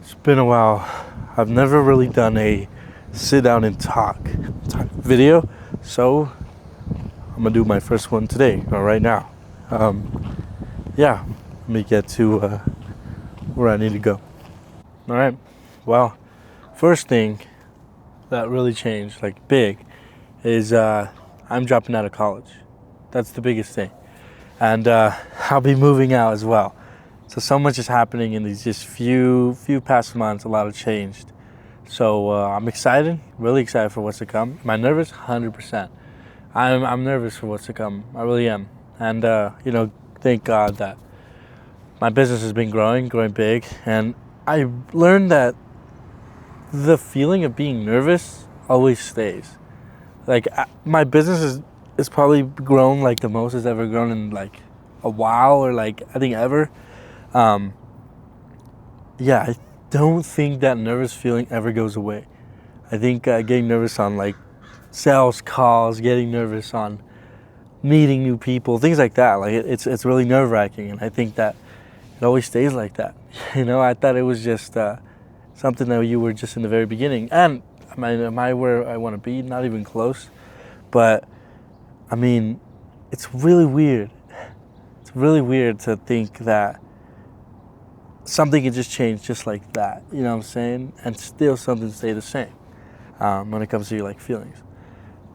It's been a while. I've never really done a sit down and talk video, so I'm gonna do my first one today, or right now. Yeah, let me get to where I need to go. All right. Well, first thing that really changed, like big, is I'm dropping out of college. That's the biggest thing, and I'll be moving out as well. So much is happening in these just few past months. A lot has changed. So I'm excited, really excited for what's to come. Am I nervous? 100%. I'm nervous for what's to come. I really am. And thank God that my business has been growing big. And I learned that the feeling of being nervous always stays. Like my business is probably grown like the most it's ever grown in like a while, or like I think ever. I don't think that nervous feeling ever goes away. I think getting nervous on like sales calls, getting nervous on meeting new people, things like that, like it's really nerve-wracking, and I think that it always stays like that. I thought it was just something that you were just in the very beginning. And am I where I want to be? Not even close. But I mean, it's really weird. It's really weird to think that something can just change just like that, you know what I'm saying? And still something stay the same when it comes to your like feelings.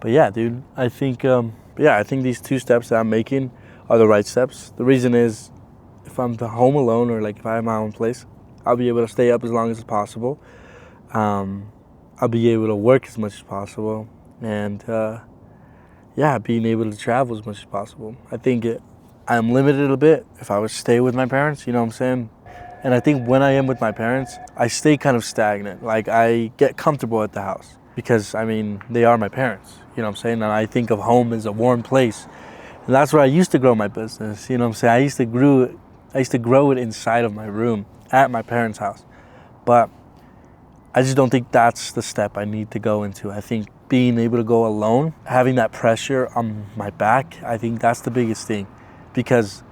But yeah, dude, I think these two steps that I'm making are the right steps. The reason is, if I'm home alone, or like if I have my own place, I'll be able to stay up as long as possible. I'll be able to work as much as possible, and being able to travel as much as possible. I think I'm limited a bit if I would stay with my parents, you know what I'm saying? And I think when I am with my parents, I stay kind of stagnant. Like I get comfortable at the house because, I mean, they are my parents, you know what I'm saying? And I think of home as a warm place. And that's where I used to grow my business, you know what I'm saying? I used to grow it inside of my room at my parents' house. But I just don't think that's the step I need to go into. I think being able to go alone, having that pressure on my back, I think that's the biggest thing, because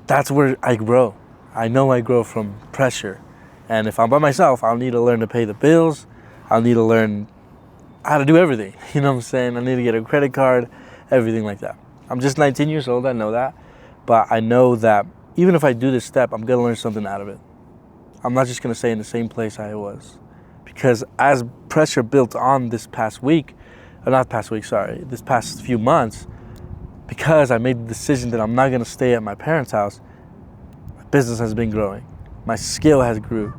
that's where I grow. I know I grow from pressure. And if I'm by myself, I'll need to learn to pay the bills. I'll need to learn how to do everything. You know what I'm saying? I need to get a credit card, everything like that. I'm just 19 years old, I know that. But I know that even if I do this step, I'm going to learn something out of it. I'm not just going to stay in the same place I was. Because as pressure built on this past few months, because I made the decision that I'm not going to stay at my parents' house, business has been growing. My skill has grew.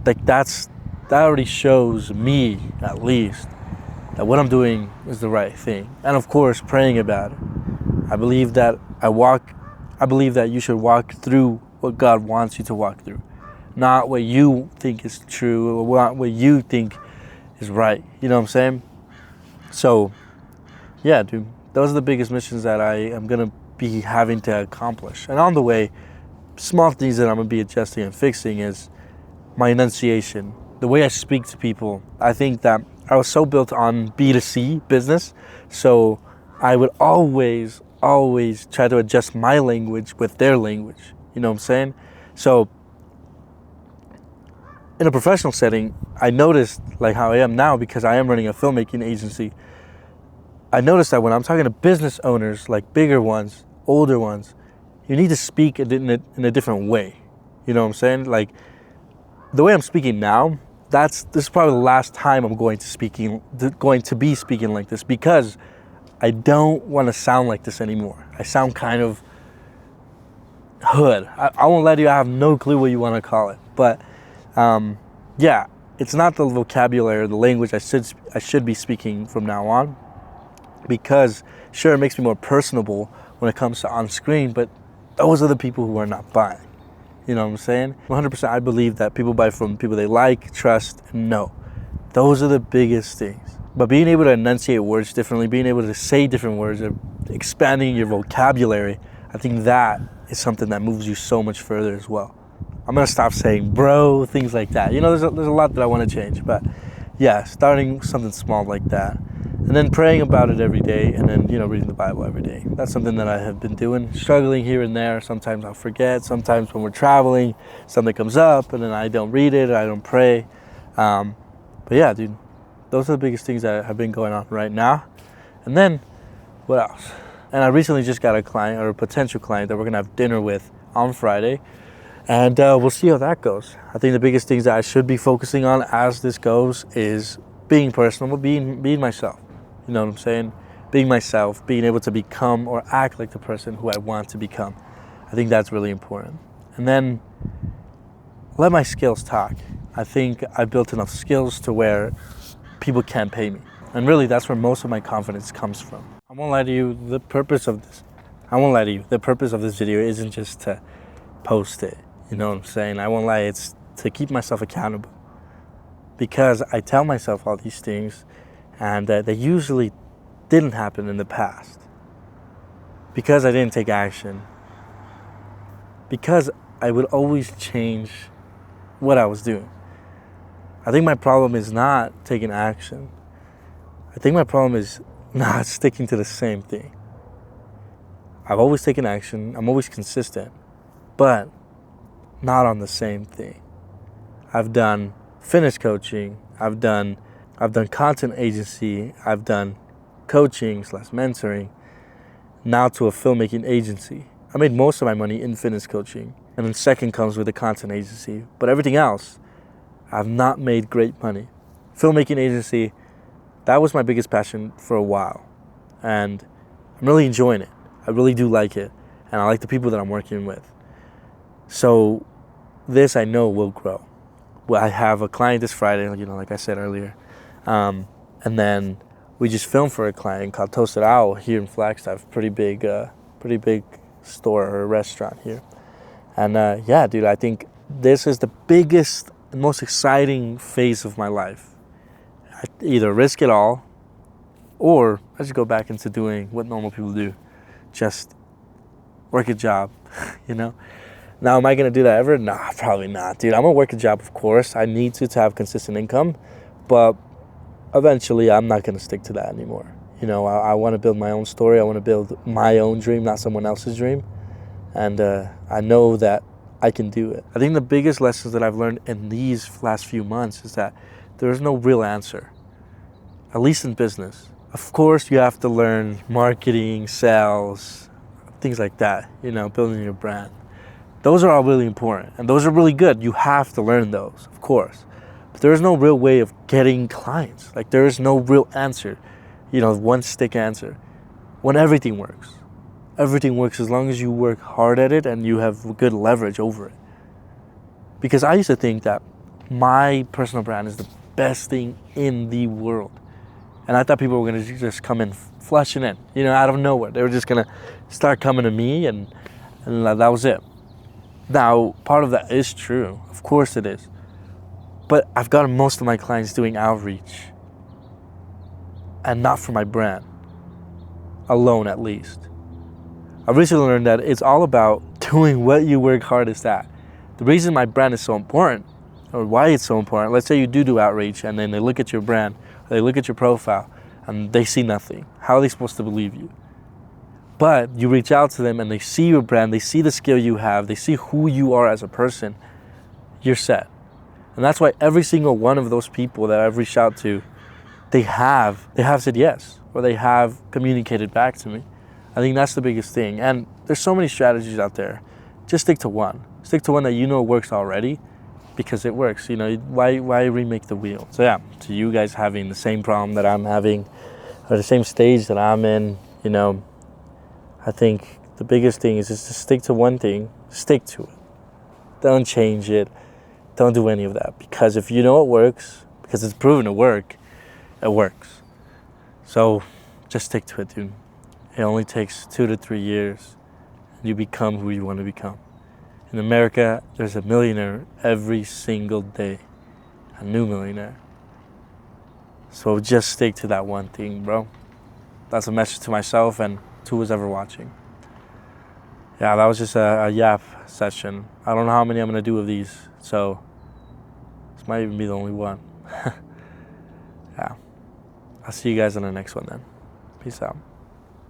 Like that already shows me, at least, that what I'm doing is the right thing. And of course, praying about it. I believe that you should walk through what God wants you to walk through, not what you think is true or what you think is right. You know what I'm saying? So, yeah, dude, those are the biggest missions that I am gonna be having to accomplish. And on the way, small things that I'm gonna be adjusting and fixing is my enunciation, the way I speak to people. I think that I was so built on B2C business, so I would always try to adjust my language with their language. You know what I'm saying? So in a professional setting, I noticed like how I am now, because I am running a filmmaking agency. I noticed that when I'm talking to business owners, like bigger ones, older ones, you need to speak in a different way. You know what I'm saying? Like the way I'm speaking now, this is probably the last time I'm going to be speaking like this, because I don't want to sound like this anymore. I sound kind of hood. I won't let you. I have no clue what you want to call it, but it's not the vocabulary or the language I should be speaking from now on. Because sure, it makes me more personable when it comes to on screen, but those are the people who are not buying. You know what I'm saying? 100%, I believe that people buy from people they like, trust, and know. Those are the biggest things. But being able to enunciate words differently, being able to say different words, or expanding your vocabulary, I think that is something that moves you so much further as well. I'm gonna stop saying bro, things like that. There's a lot that I want to change, but yeah, starting something small like that. And then praying about it every day, and then, reading the Bible every day. That's something that I have been doing, struggling here and there. Sometimes I'll forget. Sometimes when we're traveling, something comes up, and then I don't read it, I don't pray. But yeah, dude, those are the biggest things that have been going on right now. And then, what else? And I recently just got a client, or a potential client, that we're going to have dinner with on Friday. And we'll see how that goes. I think the biggest things that I should be focusing on as this goes is being personable, being myself. You know what I'm saying? Being myself, being able to become or act like the person who I want to become. I think that's really important. And then let my skills talk. I think I built enough skills to where people can't pay me. And really, that's where most of my confidence comes from. I won't lie to you, the purpose of this video isn't just to post it. You know what I'm saying? I won't lie, it's to keep myself accountable. Because I tell myself all these things, and they usually didn't happen in the past. Because I didn't take action. Because I would always change what I was doing. I think my problem is not taking action. I think my problem is not sticking to the same thing. I've always taken action, I'm always consistent, but not on the same thing. I've done fitness coaching, I've done content agency, I've done coaching / mentoring, now to a filmmaking agency. I made most of my money in fitness coaching, and then second comes with the content agency. But everything else, I've not made great money. Filmmaking agency, that was my biggest passion for a while, and I'm really enjoying it. I really do like it, and I like the people that I'm working with. So this I know will grow. Well, I have a client this Friday, like I said earlier. And then we just filmed for a client called Toasted Owl here in Flagstaff, pretty big store or restaurant here. And yeah, dude, I think this is the biggest and most exciting phase of my life. I either risk it all, or I just go back into doing what normal people do, just work a job, Now, am I going to do that ever? Nah, probably not, dude. I'm going to work a job, of course. I need to have consistent income, but eventually I'm not going to stick to that anymore. I want to build my own story. I want to build my own dream, not someone else's dream. And I know that I can do it. I think the biggest lessons that I've learned in these last few months is that there is no real answer, at least in business. Of course, you have to learn marketing, sales, things like that, building your brand. Those are all really important, and those are really good. You have to learn those, of course. But there is no real way of getting clients. Like, there is no real answer, one stick answer. When everything works. Everything works as long as you work hard at it and you have good leverage over it. Because I used to think that my personal brand is the best thing in the world. And I thought people were going to just come in flushing in, out of nowhere. They were just going to start coming to me, and that was it. Now, part of that is true. Of course it is. But I've gotten most of my clients doing outreach. And not for my brand. Alone, at least. I've recently learned that it's all about doing what you work hardest at. The reason my brand is so important, or why it's so important, let's say you do outreach, and then they look at your brand, they look at your profile, and they see nothing. How are they supposed to believe you? But you reach out to them and they see your brand, they see the skill you have, they see who you are as a person, you're set. And that's why every single one of those people that I've reached out to, they have said yes, or they have communicated back to me. I think that's the biggest thing. And there's so many strategies out there. Just stick to one. Stick to one that works already, because it works. Why remake the wheel? So yeah, to you guys having the same problem that I'm having, or the same stage that I'm in, I think the biggest thing is just to stick to one thing, stick to it. Don't change it. Don't do any of that. Because if you know it works, because it's proven to work, it works. So just stick to it, dude. It only takes 2 to 3 years, and you become who you want to become. In America, there's a millionaire every single day. A new millionaire. So just stick to that one thing, bro. That's a message to myself and to who's ever watching. Yeah, that was just a yap session. I don't know how many I'm going to do of these, so this might even be the only one. Yeah. I'll see you guys on the next one then. Peace out.